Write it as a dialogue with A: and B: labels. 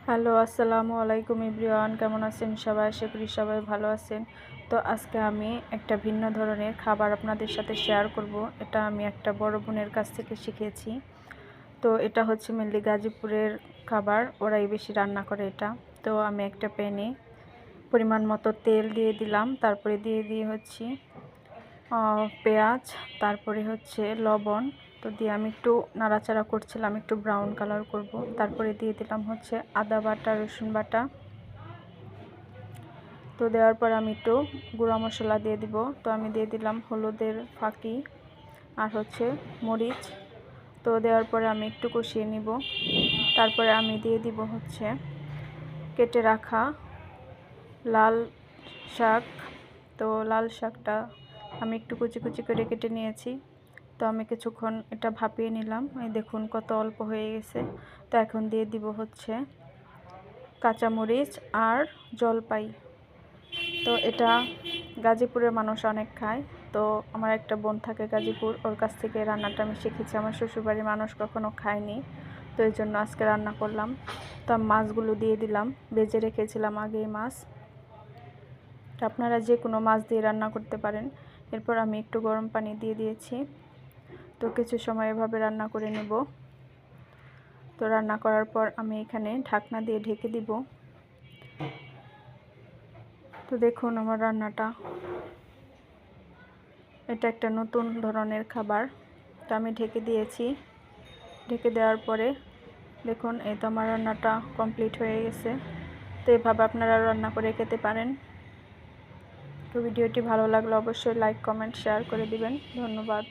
A: Hello, আসসালামু আলাইকুম everyone. কেমন আছেন সবাই? আশা করি সবাই ভালো আছেন। তো আজকে আমি একটা ভিন্ন ধরনের খাবার আপনাদের সাথে শেয়ার করব। এটা আমি একটা বড় বোনের কাছ থেকে শিখেছি। তো এটা হচ্ছে মেনলি গাজীপুরের খাবার, ওরাই বেশি রান্না করে এটা। তো আমি একটা প্যানে পরিমাণ মতো তেল দিয়ে দিলাম, তারপরে দিয়ে হচ্ছে পেঁয়াজ, তারপরে হচ্ছে লবণ। তো দিয়ে আমি একটু নাড়াচাড়া করছিলাম, একটু ব্রাউন কালার করব। তারপরে দিয়ে দিলাম হচ্ছে আদা বাটা, রসুন বাটা। তো দেওয়ার পর আমি একটু গুঁড়া মশলা দিয়ে দিব। তো আমি দিয়ে দিলাম হলুদের ফাঁকি আর হচ্ছে মরিচ। তো দেওয়ার পরে আমি একটু কষিয়ে নিব। তারপরে আমি দিয়ে দিব হচ্ছে কেটে রাখা লাল শাক। তো লাল শাকটা আমি একটু কুচি কুচি করে কেটে নিয়েছি। তো আমি কিছুক্ষণ এটা ভাপিয়ে নিলাম। এই দেখুন কত অল্প হয়ে গেছে। তো এখন দিয়ে দিব হচ্ছে কাঁচামরিচ আর জলপাই। তো এটা গাজীপুরের মানুষ অনেক খায়। তো আমার একটা বোন থাকে গাজীপুর, ওর কাছ থেকে রান্নাটা আমি শিখেছি। আমার শ্বশুরবাড়ির মানুষ কখনো খায়নি, তো এই জন্য আজকে রান্না করলাম। তো মাছগুলো দিয়ে দিলাম, ভেজে রেখেছিলাম আগেই মাছ। আপনারা যে কোনো মাছ দিয়ে রান্না করতে পারেন। এরপর আমি একটু গরম পানি দিয়ে দিয়েছি। তো কিছু সময় এভাবে রান্না করে নেব। তো রান্না করার পর আমি এখানে ঢাকনা দিয়ে ঢেকে দিব। তো দেখুন আমার রান্নাটা, এটা একটা নতুন ধরনের খাবার। তো আমি ঢেকে দিয়েছি। ঢেকে দেওয়ার পরে দেখুন এই তো আমার রান্নাটা কমপ্লিট হয়ে গেছে। তো এভাবে আপনারা রান্না করে খেতে পারেন। তো ভিডিওটি ভালো লাগলে অবশ্যই লাইক, কমেন্ট, শেয়ার করে দিবেন। ধন্যবাদ।